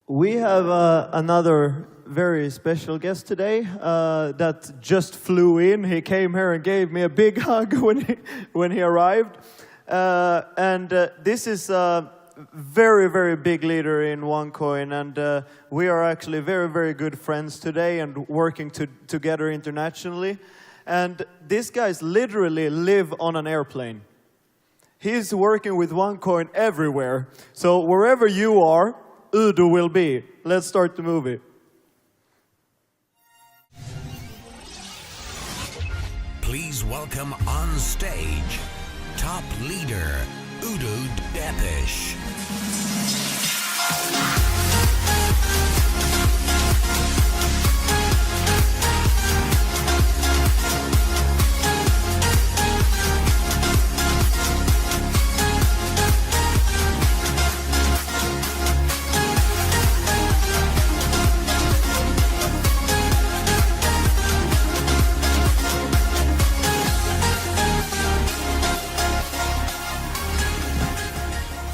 We have another very special guest today that just flew in. He came here and gave me a big hug when he arrived. This is a very, very big leader in OneCoin, and we are actually very, very good friends today and working together internationally. And these guys literally live on an airplane. He's working with OneCoin everywhere. So wherever you are, Udo will be. Let's start the movie. Please welcome on stage, top leader, Udo Депиш.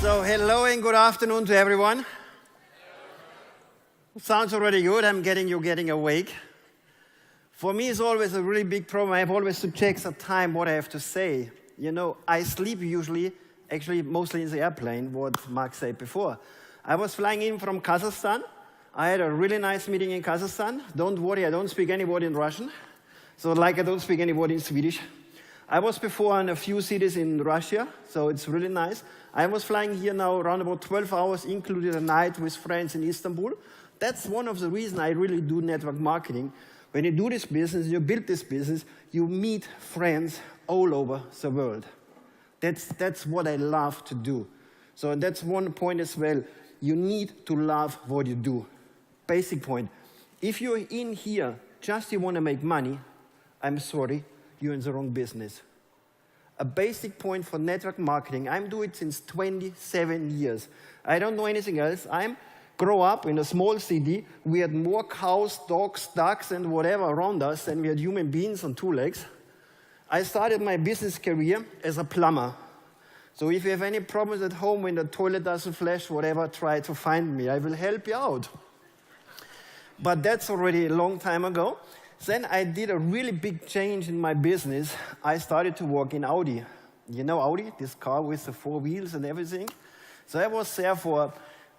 So hello and good afternoon to everyone. Sounds already good. You're getting awake. For me, it's always a really big problem. I have always to check the time what I have to say. You know, I sleep usually, actually mostly in the airplane, what Mark said before. I was flying in from Kazakhstan. I had a really nice meeting in Kazakhstan. Don't worry, I don't speak any word in Russian. So like I don't speak any word in Swedish. I was before in a few cities in Russia, so it's really nice. I was flying here now around about 12 hours, including a night with friends in Istanbul. That's one of the reasons I really do network marketing. When you do this business, you build this business, you meet friends all over the world. That's what I love to do. So that's one point as well. You need to love what you do. Basic point. If you're in here just you want to make money, I'm sorry, you're in the wrong business. A basic point for network marketing, I'm doing it since 27 years. I don't know anything else. I grew up in a small city. We had more cows, dogs, ducks, and whatever around us than we had human beings on two legs. I started my business career as a plumber. So if you have any problems at home when the toilet doesn't flush, whatever, try to find me. I will help you out. But that's already a long time ago. Then I did a really big change in my business. I started to work in Audi. You know Audi, this car with the 4 wheels and everything? So I was there for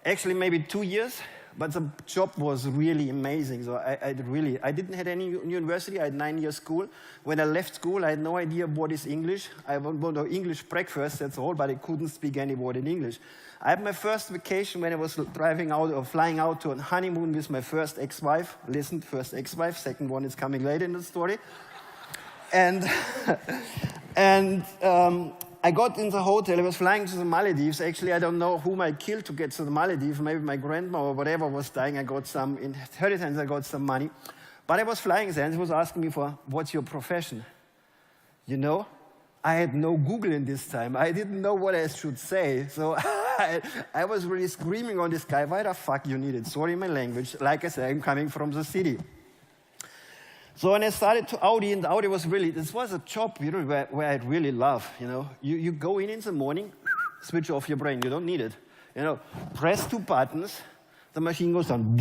actually maybe 2 years, but the job was really amazing. So I didn't have any university. I had 9 years school. When I left school, I had no idea what is English. I wanted English breakfast, that's all, but I couldn't speak any word in English. I had my first vacation when I was driving out or flying out to a honeymoon with my first ex-wife. Listen, first ex-wife, second one is coming later in the story. And I got in the hotel. I was flying to the Maldives. Actually, I don't know whom I killed to get to the Maldives. Maybe my grandma or whatever was dying. I got some inheritance. I got some money. But I was flying there, and he was asking me for, what's your profession? You know, I had no Google in this time. I didn't know what I should say. So I was really screaming on this guy, why the fuck you need it? Sorry my language. Like I said, I'm coming from the city. So when I started to Audi, and Audi was really, this was a job, you know, where I really love, you know. You go in the morning, switch off your brain, you don't need it. You know, press 2 buttons, the machine goes on.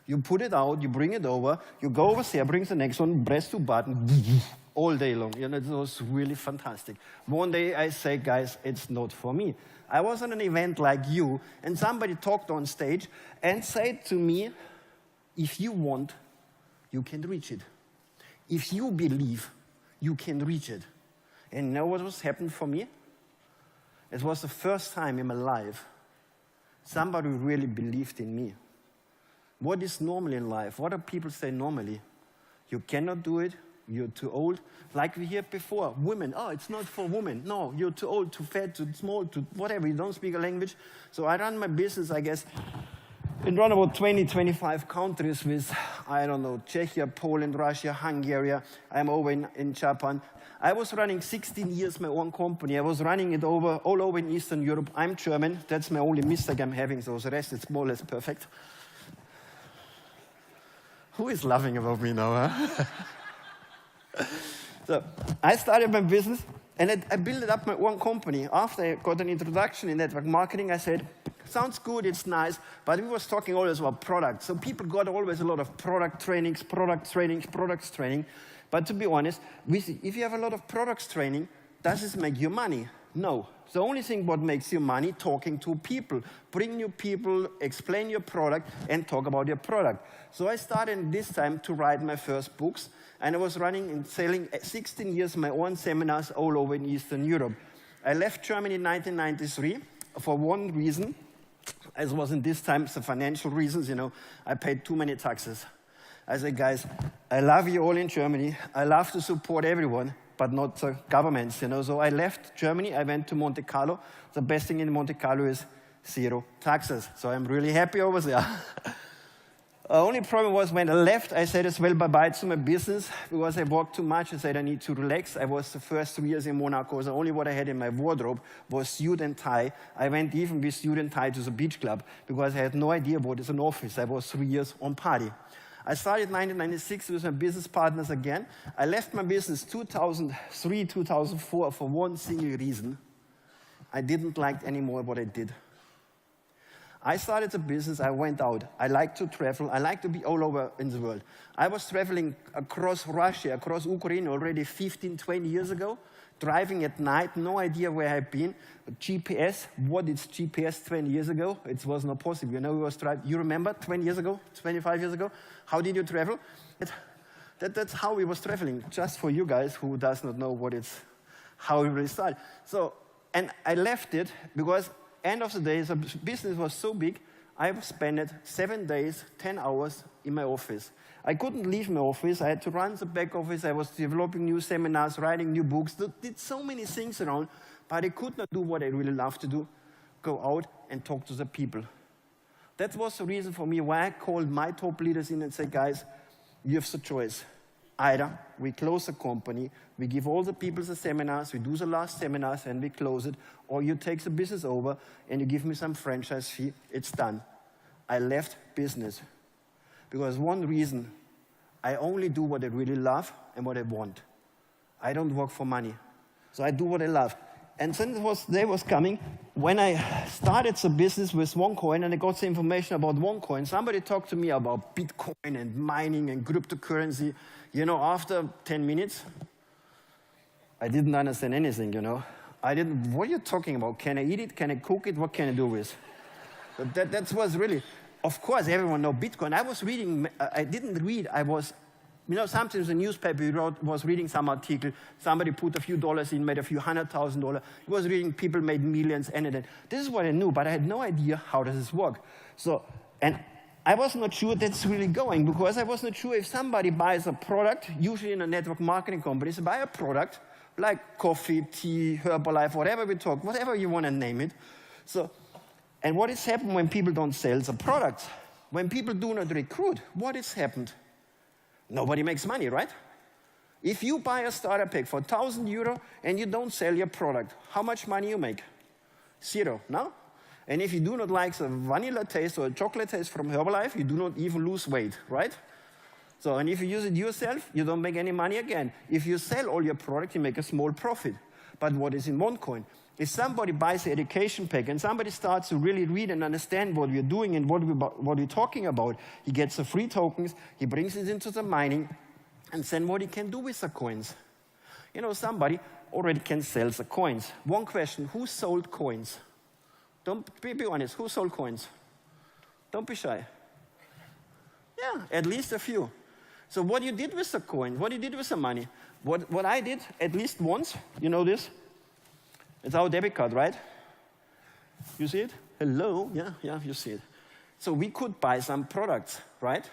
You put it out, you bring it over, you go over there, bring the next one, press 2 buttons, all day long. You know, it was really fantastic. One day I say, guys, it's not for me. I was on an event like you, and somebody talked on stage and said to me, if you want, you can reach it. If you believe, you can reach it. And you know what was happened for me? It was the first time in my life somebody really believed in me. What is normal in life? What do people say normally? You cannot do it, you're too old. Like we heard before, women, oh, it's not for women. No, you're too old, too fat, too small, too whatever, you don't speak a language. So I run my business, I guess, in around about 20, 25 countries with, I don't know, Czechia, Poland, Russia, Hungary. I'm over in Japan. I was running 16 years my own company. I was running it all over in Eastern Europe. I'm German. That's my only mistake I'm having. So the rest is more or less perfect. Who is laughing about me now, huh? So I started my business, and I built up my own company. After I got an introduction in network marketing, I said, Sounds good, it's nice, but we was talking always about products. So people got always a lot of product training. But to be honest, if you have a lot of products training, does this make you money? No. The only thing what makes you money, talking to people. Bring new people, explain your product, and talk about your product. So I started this time to write my first books, and I was running and selling 16 years my own seminars all over in Eastern Europe. I left Germany in 1993 for one reason. As was in this time, the financial reasons, you know, I paid too many taxes. I said, guys, I love you all in Germany. I love to support everyone, but not the governments, you know. So I left Germany. I went to Monte Carlo. The best thing in Monte Carlo is 0 taxes. So I'm really happy over there. The only problem was when I left, I said as well bye-bye to my business because I worked too much. I said I need to relax. I was the first 3 years in Monaco. The only what I had in my wardrobe was suit and tie. I went even with suit and tie to the beach club because I had no idea what is an office. I was 3 years on party. I started in 1996 with my business partners again. I left my business 2003, 2004 for one single reason. I didn't like anymore what I did. I started a business, I went out. I like to travel, I like to be all over in the world. I was traveling across Russia, across Ukraine already 15, 20 years ago, driving at night, no idea where I've been. GPS, what is GPS 20 years ago? It was not possible. You know, we was driving, you remember 20 years ago, 25 years ago? How did you travel? That's how we was traveling, just for you guys who does not know what it's, how we really started. So, and I left it because end of the day, the business was so big, I spent 7 days, 10 hours in my office. I couldn't leave my office. I had to run the back office. I was developing new seminars, writing new books, did so many things around, but I could not do what I really love to do, go out and talk to the people. That was the reason for me why I called my top leaders in and said, guys, you have the choice. Either we close the company, we give all the people the seminars, we do the last seminars and we close it, or you take the business over and you give me some franchise fee, it's done. I left business because one reason, I only do what I really love and what I want. I don't work for money, so I do what I love. And then the day was coming when I started the business with OneCoin and I got the information about OneCoin. Somebody talked to me about Bitcoin and mining and cryptocurrency. You know, after 10 minutes, I didn't understand anything, you know. What are you talking about? Can I eat it? Can I cook it? What can I do with? That was really, of course, everyone knows Bitcoin. I was reading, I didn't read, I was, you know, sometimes the newspaper was reading some article, somebody put a few dollars in, made a few $100,000. He was reading people made millions, and then this is what I knew, but I had no idea how does this work. So, and I was not sure that's really going, because I was not sure if somebody buys a product, usually in a network marketing company, they buy a product, like coffee, tea, Herbalife, whatever we talk, whatever you want to name it. So, and what has happened when people don't sell the products? When people do not recruit, what has happened? Nobody makes money, right? If you buy a starter pack for 1,000 euro and you don't sell your product, how much money you make? 0, no? And if you do not like the vanilla taste or chocolate taste from Herbalife, you do not even lose weight, right? So, and if you use it yourself, you don't make any money again. If you sell all your product, you make a small profit. But what is in OneCoin? If somebody buys the education pack and somebody starts to really read and understand what we're doing and what we're talking about, he gets the free tokens, he brings it into the mining, and then what he can do with the coins. You know, somebody already can sell the coins. One question, who sold coins? Don't be honest, who sold coins? Don't be shy. Yeah, at least a few. So what you did with the coin, what you did with the money, what I did at least once, you know this? It's our debit card, right? You see it? Hello, yeah, you see it. So we could buy some products, right?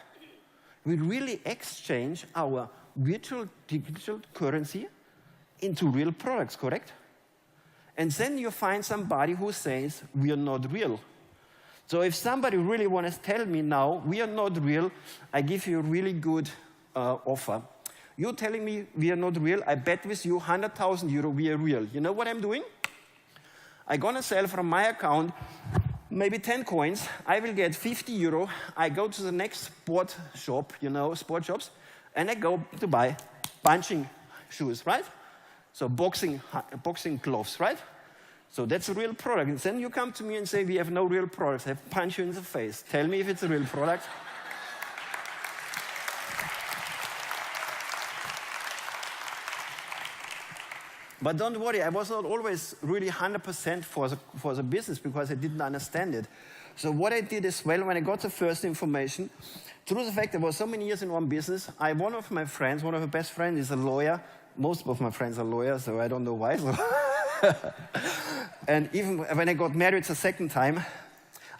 We really exchange our virtual digital currency into real products, correct? And then you find somebody who says, we are not real. So if somebody really wants to tell me now, we are not real, I give you a really good offer. You're telling me we are not real, I bet with you 100,000 euro we are real. You know what I'm doing? I'm gonna sell from my account maybe 10 coins, I will get 50 euro, I go to the next sport shop, you know, sport shops, and I go to buy punching shoes, right? So boxing gloves, right? So that's a real product. And then you come to me and say, we have no real products. I punch you in the face. Tell me if it's a real product. But don't worry, I was not always really 100% for the business because I didn't understand it. So what I did as well, when I got the first information, through the fact I was so many years in one business, one of my friends, one of my best friends is a lawyer. Most of my friends are lawyers, so I don't know why. So and even when I got married the second time,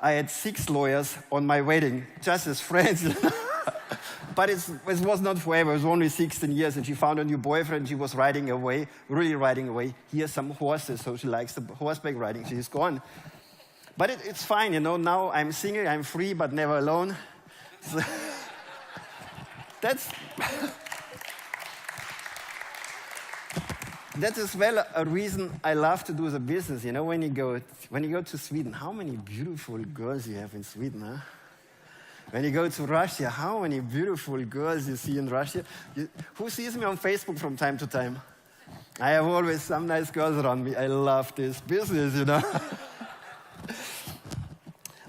I had 6 lawyers on my wedding, just as friends. But it was not forever. It was only 16 years, and she found a new boyfriend. She was riding away, really riding away. He has some horses, so she likes the horseback riding. She's gone. But it's fine, you know. Now I'm single, I'm free, but never alone. So that's as well a reason I love to do the business. You know, when you go to Sweden, how many beautiful girls you have in Sweden, huh? When you go to Russia, how many beautiful girls you see in Russia? Who sees me on Facebook from time to time? I have always some nice girls around me. I love this business, you know.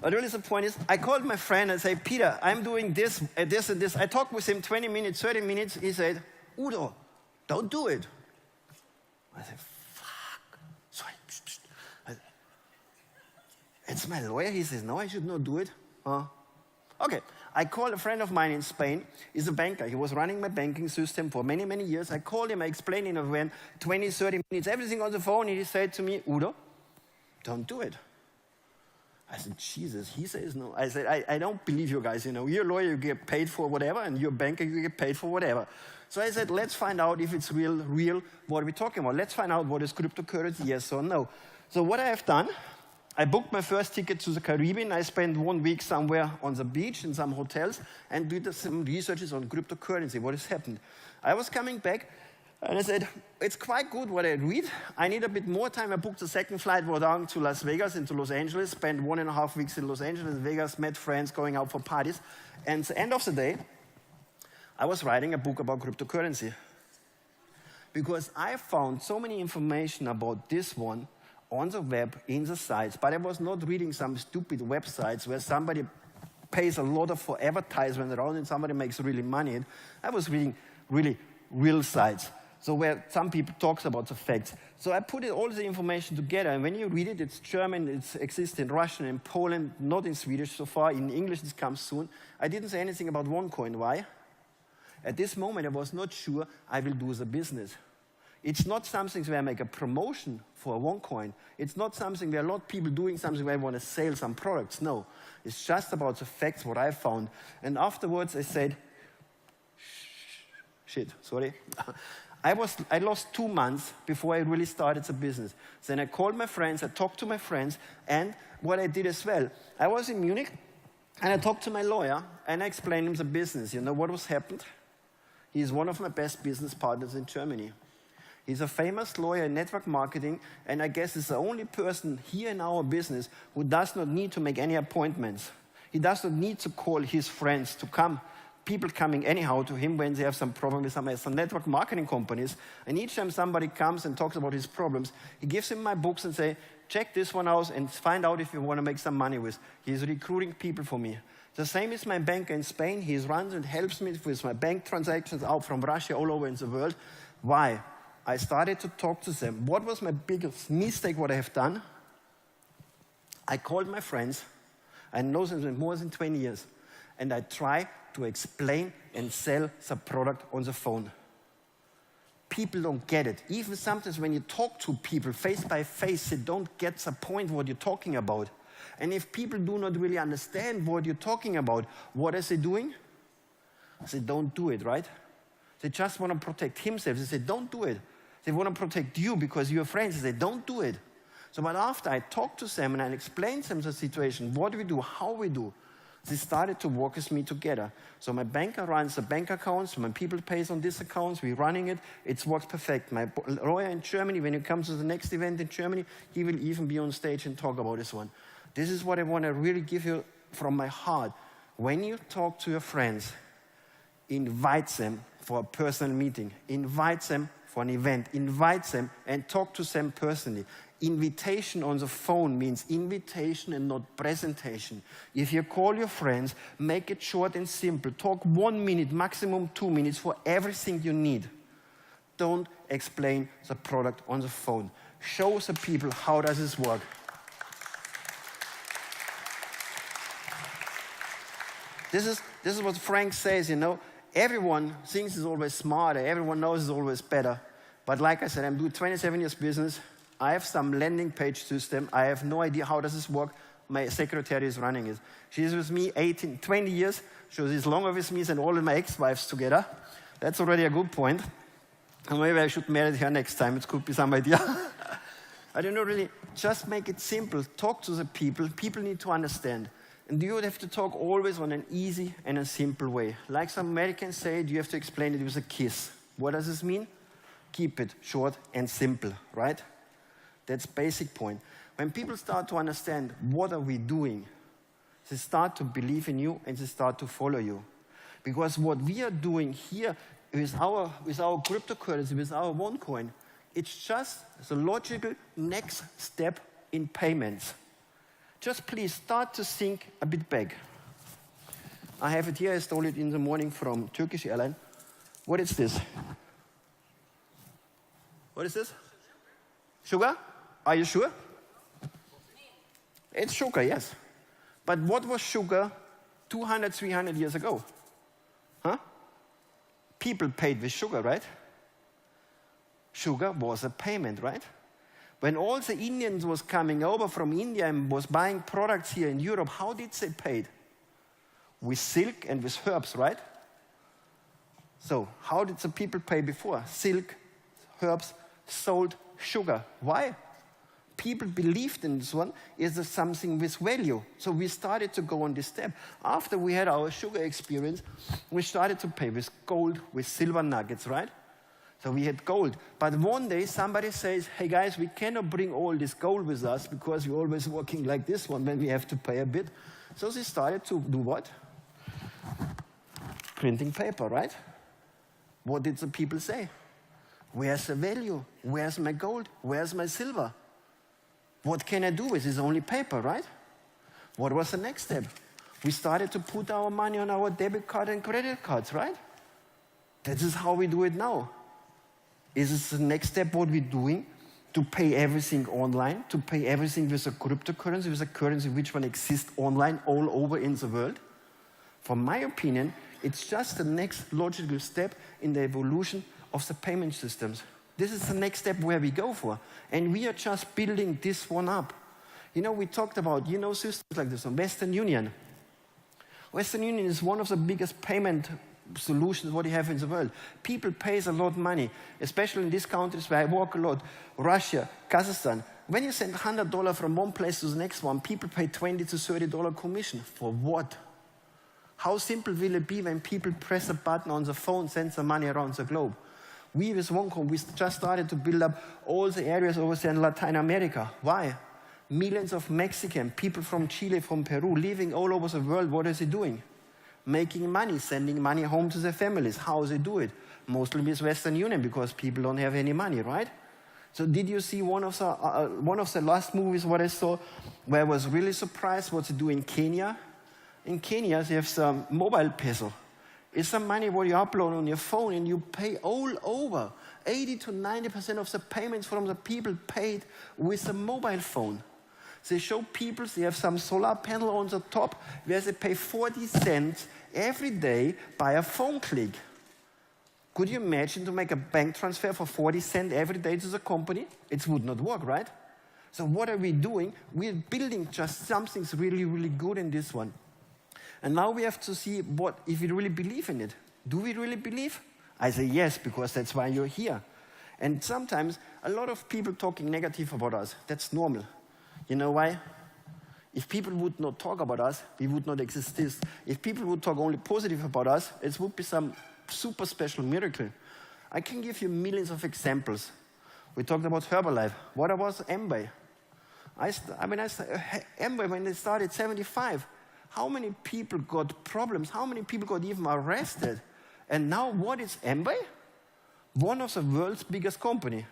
But really the point is, I called my friend and said, Peter, I'm doing this, this, and this. I talked with him 20 minutes, 30 minutes. He said, Udo, don't do it. I said, fuck. Sorry. It's my lawyer. He says, no, I should not do it. Okay, I called a friend of mine in Spain. He's a banker. He was running my banking system for many, many years. I called him. I explained in a van, 20, 30 minutes, everything on the phone. And he said to me, Udo, don't do it. I said, Jesus. He says no. I said, I don't believe you guys. You know, you're a lawyer, you get paid for whatever, and you're a banker, you get paid for whatever. So I said, let's find out if it's real, what are we talking about? Let's find out what is cryptocurrency, yes or no. So what I have done, I booked my first ticket to the Caribbean. I spent 1 week somewhere on the beach in some hotels and did some researches on cryptocurrency, what has happened. I was coming back and I said, it's quite good what I read. I need a bit more time. I booked the second flight, went down to Las Vegas, into Los Angeles, spent 1.5 weeks in Los Angeles, Vegas, met friends, going out for parties. And at the end of the day, I was writing a book about cryptocurrency. Because I found so many information about this one on the web, in the sites, but I was not reading some stupid websites where somebody pays a lot for advertisement around and somebody makes really money. I was reading really real sites, so where some people talks about the facts. So I put all the information together, and when you read it, it's German, it exists in Russian, in Poland, not in Swedish so far. In English, it comes soon. I didn't say anything about OneCoin. Why? At this moment, I was not sure I will do the business. It's not something where I make a promotion for OneCoin. It's not something where a lot of people doing something where I want to sell some products. No, it's just about the facts, what I found. And afterwards, I said, shit, sorry. I lost 2 months before I really started the business. Then I called my friends, I talked to my friends, and what I did as well, I was in Munich, and I talked to my lawyer, and I explained him the business. You know what was happened? He's one of my best business partners in Germany. He's a famous lawyer in network marketing, and I guess he's the only person here in our business who does not need to make any appointments. He does not need to call his friends to come. People coming anyhow to him when they have some problem with some network marketing companies. And each time somebody comes and talks about his problems, he gives him my books and say, check this one out and find out if you want to make some money with. He's recruiting people for me. The same is my banker in Spain. He runs and helps me with my bank transactions out from Russia all over in the world. Why? I started to talk to them. What was my biggest mistake, what I have done? I called my friends. I know them for more than 20 years. And I try to explain and sell the product on the phone. People don't get it. Even sometimes when you talk to people face by face, they don't get the point what you're talking about. And if people do not really understand what you're talking about, what are they doing? They don't do it, right? They just want to protect themselves. They say, don't do it. They want to protect you because you're friends. They say, don't do it. So, but after I talked to them and I explained to them the situation, what we do, how we do, they started to work with me together. So my banker runs the bank accounts. My people pays on these accounts. We're running it. It works perfect. My lawyer in Germany, when he comes to the next event in Germany, he will even be on stage and talk about this one. This is what I want to really give you from my heart. When you talk to your friends, invite them for a personal meeting. Invite them for an event, invite them and talk to them personally. Invitation on the phone means invitation and not presentation. If you call your friends, make it short and simple. Talk 1 minute, maximum 2 minutes for everything you need. Don't explain the product on the phone. Show the people how does this work. This is what Frank says, you know. Everyone thinks it's always smarter. Everyone knows it's always better. But like I said, I'm doing 27 years business. I have some landing page system. I have no idea how does this work. My secretary is running it. She's with me 20 years. She's longer with me than all of my ex-wives together. That's already a good point. And maybe I should marry her next time. It could be some idea. I don't know, really. Just make it simple. Talk to the people. People need to understand. And you would have to talk always on an easy and a simple way. Like some Americans say, you have to explain it with a kiss. What does this mean? Keep it short and simple, right? That's basic point. When people start to understand what are we doing, they start to believe in you and they start to follow you. Because what we are doing here with our cryptocurrency, with our OneCoin, it's just the logical next step in payments. Just please start to think a bit back. I have it here. I stole it in the morning from Turkish airline. What is this? What is this? Sugar? Are you sure? It's sugar, yes. But what was sugar 200, 300 years ago? Huh? People paid with sugar, right? Sugar was a payment, right? When all the Indians was coming over from India and was buying products here in Europe, how did they pay? With silk and with herbs, right? So how did the people pay before? Silk, herbs, sold, sugar. Why? People believed in this one is something with value. So we started to go on this step. After we had our sugar experience, we started to pay with gold, with silver nuggets, right? So we had gold. But one day somebody says, hey guys, we cannot bring all this gold with us because we're always working like this one when we have to pay a bit. So they started to do what? Printing paper, right? What did the people say? Where's the value? Where's my gold? Where's my silver? What can I do with this? Only paper, right? What was the next step? We started to put our money on our debit card and credit cards, right? That is how we do it now. Is this the next step what we're doing? To pay everything online, to pay everything with a cryptocurrency, with a currency which one exists online all over in the world? From my opinion, it's just the next logical step in the evolution of the payment systems. This is the next step where we go for. And we are just building this one up. You know, we talked about, you know, systems like this one, Western Union. Western Union is one of the biggest payment solutions what you have in the world. People pay a lot of money, especially in these countries where I work a lot, Russia, Kazakhstan. When you send $100 from one place to the next one, people pay $20 to $30 commission. For what? How simple will it be when people press a button on the phone, send some money around the globe? We with OneCoin, we just started to build up all the areas over there in Latin America. Why? Millions of Mexican, people from Chile, from Peru, living all over the world, what is he doing? Making money, sending money home to their families. How they do it? Mostly with Western Union, because people don't have any money, right? So did you see one of the last movies what I saw, where I was really surprised what they do in Kenya? In Kenya, they have some mobile peso. It's some money what you upload on your phone and you pay all over. 80 to 90% of the payments from the people paid with a mobile phone. They show people, they have some solar panel on the top where they pay 40 cents every day by a phone click. Could you imagine to make a bank transfer for 40 cents every day to the company? It would not work, right? So what are we doing? We're building just something really, really good in this one. And now we have to see what, if we really believe in it. Do we really believe? I say yes, because that's why you're here. And sometimes a lot of people talking negative about us. That's normal. You know why? If people would not talk about us, we would not exist. If people would talk only positive about us, it would be some super special miracle. I can give you millions of examples. We talked about Herbalife. What about Amway? Amway, when they started 75, how many people got problems? How many people got even arrested? And now what is Amway? One of the world's biggest company.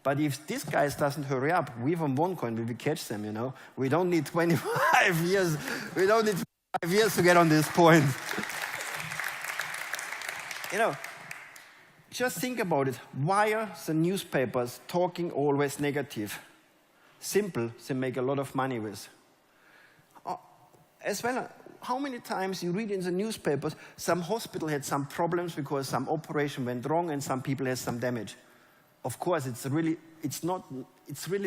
But if this guy doesn't hurry up, we from OneCoin, we will catch them, you know. We don't need 25 years. We don't need 5 years to get on this point. You know, just think about it. Why are the newspapers talking always negative? Simple, they make a lot of money with. As well, how many times you read in the newspapers, some hospital had some problems because some operation went wrong and some people had some damage. Of course, it's really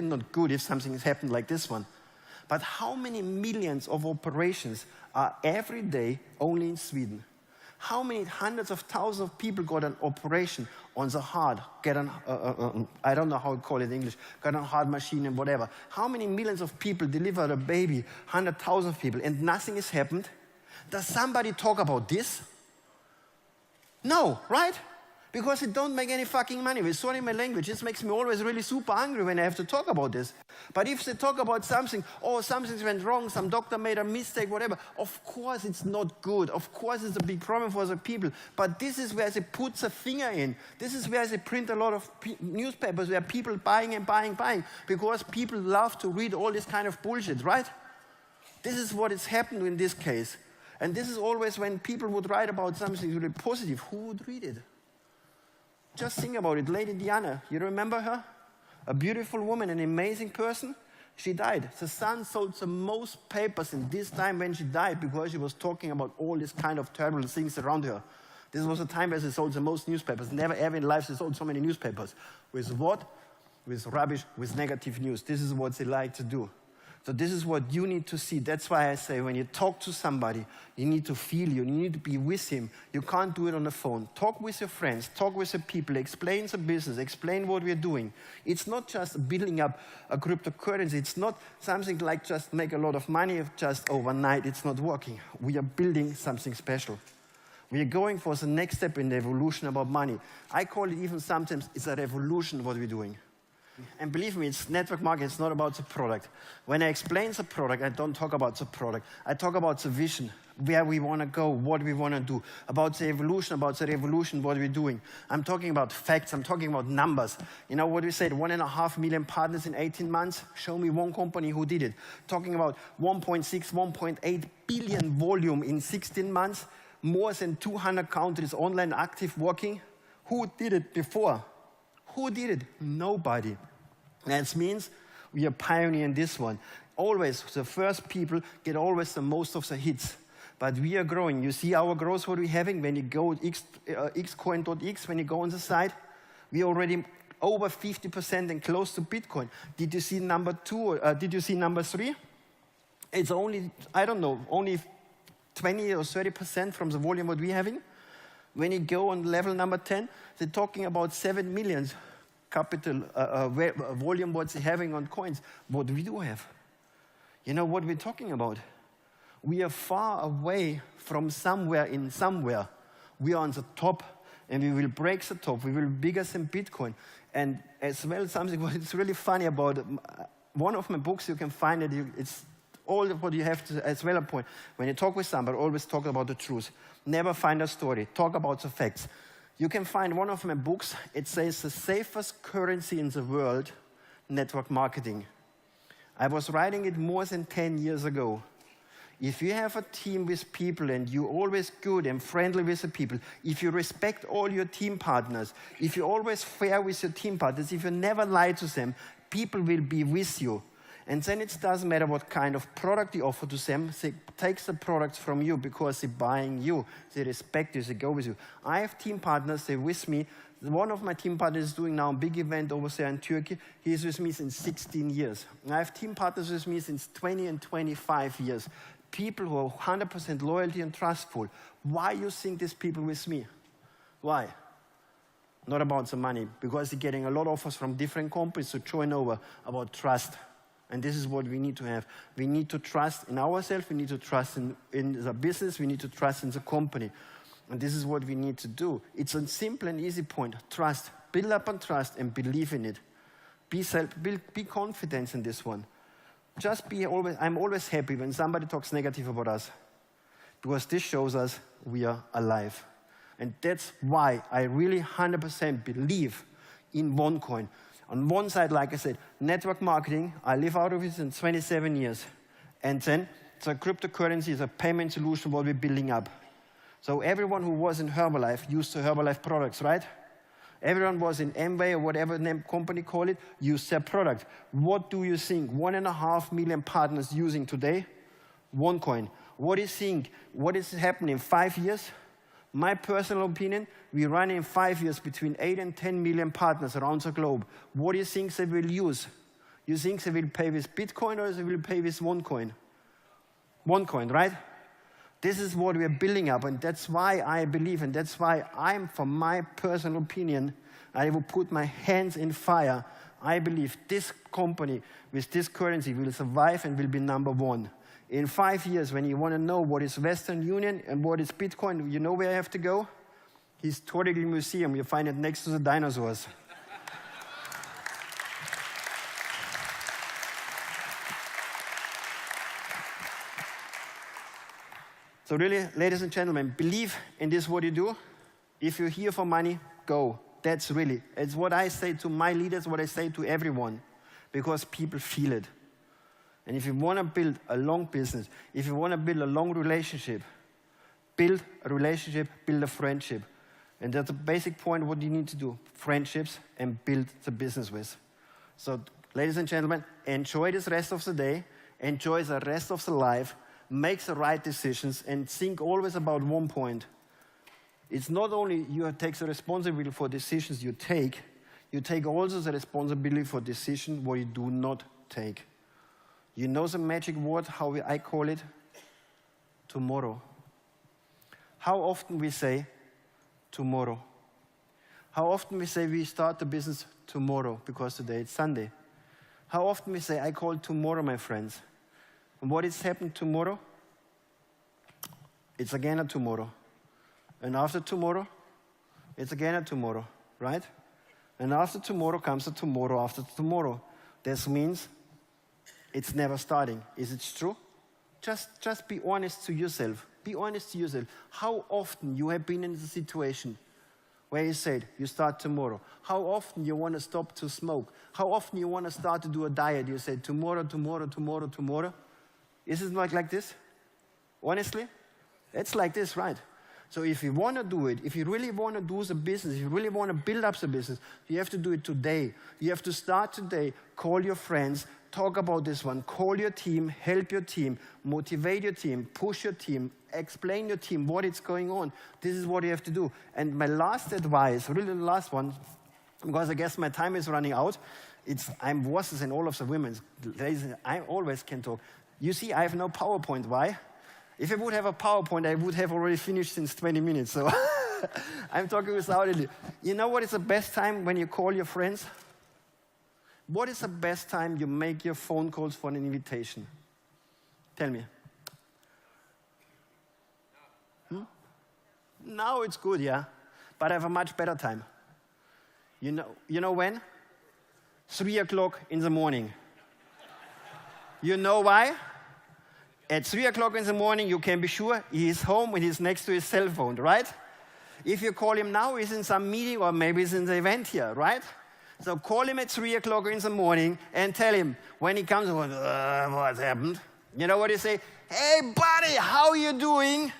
not good if something has happened like this one. But how many millions of operations are every day only in Sweden? How many hundreds of thousands of people got an operation on the heart, get an, I don't know how to call it in English, got a heart machine and whatever. How many millions of people delivered a baby, 100,000 people, and nothing has happened? Does somebody talk about this? No, right? Because it don't make any fucking money. With sorry my language, this makes me always really super angry when I have to talk about this. But if they talk about something, oh, something went wrong, some doctor made a mistake, whatever, of course it's not good. Of course it's a big problem for the people. But this is where they put the finger in. This is where they print a lot of newspapers where people buying and buying, because people love to read all this kind of bullshit, right? This is what has happened in this case. And this is always when people would write about something really positive, who would read it? Just think about it. Lady Diana, you remember her? A beautiful woman, an amazing person. She died. The Sun sold the most papers in this time when she died because she was talking about all these kind of terrible things around her. This was a time where they sold the most newspapers. Never ever in life they sold so many newspapers. With what? With rubbish, with negative news. This is what they like to do. So this is what you need to see. That's why I say when you talk to somebody, you need to feel you need to be with him. You can't do it on the phone. Talk with your friends, talk with the people, explain the business, explain what we're doing. It's not just building up a cryptocurrency. It's not something like just make a lot of money just overnight. It's not working. We are building something special. We are going for the next step in the evolution about money. I call it even sometimes it's a revolution what we're doing. And believe me, it's network marketing, it's not about the product. When I explain the product, I don't talk about the product. I talk about the vision, where we want to go, what we want to do, about the evolution, about the revolution, what we're doing. I'm talking about facts, I'm talking about numbers. You know what we said, 1.5 million partners in 18 months? Show me one company who did it. Talking about 1.6, 1.8 billion volume in 16 months, more than 200 countries online active working. Who did it before? Who did it? Nobody. That means we are pioneering this one. Always, the first people get always the most of the hits. But we are growing. You see our growth, what we're having when you go xcoin.x, when you go on the site, we already over 50% and close to Bitcoin. Did you see number 2 or did you see number 3? It's only, I don't know, only 20 or 30% from the volume what we're having. When you go on level number 10, they're talking about 7 million capital volume what they're having on coins. What we do have. You know what we're talking about? We are far away from somewhere in somewhere. We are on the top, and we will break the top. We will be bigger than Bitcoin. And as well, something what's really funny about one of my books, you can find it. It's all what you have to, as well a point. When you talk with somebody, always talk about the truth. Never find a story. Talk about the facts. You can find one of my books. It says the safest currency in the world, network marketing. I was writing it more than 10 years ago. If you have a team with people and you're always good and friendly with the people, if you respect all your team partners, if you're always fair with your team partners, if you never lie to them, people will be with you. And then it doesn't matter what kind of product you offer to them. They take the products from you because they're buying you. They respect you. They go with you. I have team partners. They're with me. One of my team partners is doing now a big event over there in Turkey. He's with me since 16 years. I have team partners with me since 20 and 25 years. People who are 100% loyalty and trustful. Why you think these people with me? Why? Not about the money. Because they're getting a lot of offers from different companies to join over about trust. And this is what we need to have. We need to trust in ourselves. We need to trust in the business. We need to trust in the company. And this is what we need to do. It's a simple and easy point. Trust. Build up on trust and believe in it. Be confident in this one. Just be always, I'm always happy when somebody talks negative about us. Because this shows us we are alive. And that's why I really 100% believe in OneCoin. On one side, like I said, network marketing, I live out of it in 27 years. And then the cryptocurrency is a payment solution what we're building up. So everyone who was in Herbalife used the Herbalife products, right? Everyone was in Amway or whatever name company call it, used their product. What do you think 1.5 million partners using today? OneCoin. What do you think? What is happening in 5 years? My personal opinion, we run in 5 years between 8 and 10 million partners around the globe. What do you think they will use? You think they will pay with Bitcoin or they will pay with OneCoin? OneCoin, right? This is what we are building up, and that's why I believe, and that's why I'm, from my personal opinion, I will put my hands in fire. I believe this company with this currency will survive and will be #1. In 5 years, when you want to know what is Western Union and what is Bitcoin, you know where I have to go? Historical Museum. You find it next to the dinosaurs. So really, ladies and gentlemen, believe in this what you do. If you're here for money, go. That's really, it's what I say to my leaders, what I say to everyone, because people feel it. And if you want to build a long business, if you want to build a long relationship, build a relationship, build a friendship. And that's the basic point what you need to do, friendships and build the business with. So, ladies and gentlemen, enjoy this rest of the day, enjoy the rest of the life, make the right decisions, and think always about one point. It's not only you take the responsibility for decisions you take also the responsibility for decisions what you do not take. You know the magic word, how I call it? Tomorrow. How often we say tomorrow? How often we say we start the business tomorrow because today it's Sunday? How often we say, I call tomorrow, my friends? And what is happening tomorrow? It's again a tomorrow. And after tomorrow, it's again a tomorrow, right? And after tomorrow comes a tomorrow after tomorrow. This means it's never starting. Is it true? Just be honest to yourself. Be honest to yourself. How often you have been in the situation where you said, you start tomorrow? How often you want to stop to smoke? How often you want to start to do a diet? You say, tomorrow, tomorrow, tomorrow, tomorrow. Is it not like this? Honestly? It's like this, right? So if you want to do it, if you really want to do the business, if you really want to build up the business, you have to do it today. You have to start today, call your friends, talk about this one, call your team, help your team, motivate your team, push your team, explain your team what is going on. This is what you have to do. And my last advice, really the last one, because I guess my time is running out, I'm worse than all of the women. I always can talk. You see, I have no PowerPoint. Why? If I would have a PowerPoint, I would have already finished since 20 minutes. So I'm talking without it. You know what is the best time when you call your friends? What is the best time you make your phone calls for an invitation? Tell me. Now it's good, yeah. But I have a much better time. You know when? 3 o'clock in the morning. You know why? At 3 o'clock in the morning, you can be sure he is home and he's next to his cell phone, right? If you call him now, he's in some meeting or maybe he's in the event here, right? So call him at 3 o'clock in the morning and tell him when he comes, what's happened? You know what you say? Hey, buddy, how you doing?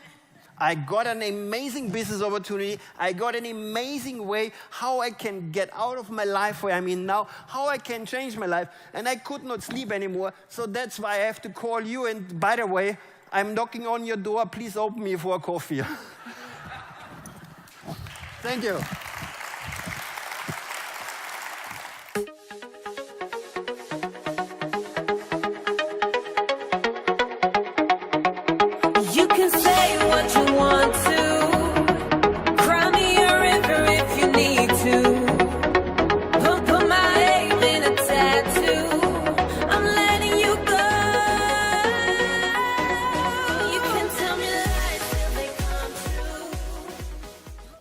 I got an amazing business opportunity. I got an amazing way how I can get out of my life where I'm in now, how I can change my life. And I could not sleep anymore, so that's why I have to call you. And by the way, I'm knocking on your door. Please open me for a coffee. Thank you.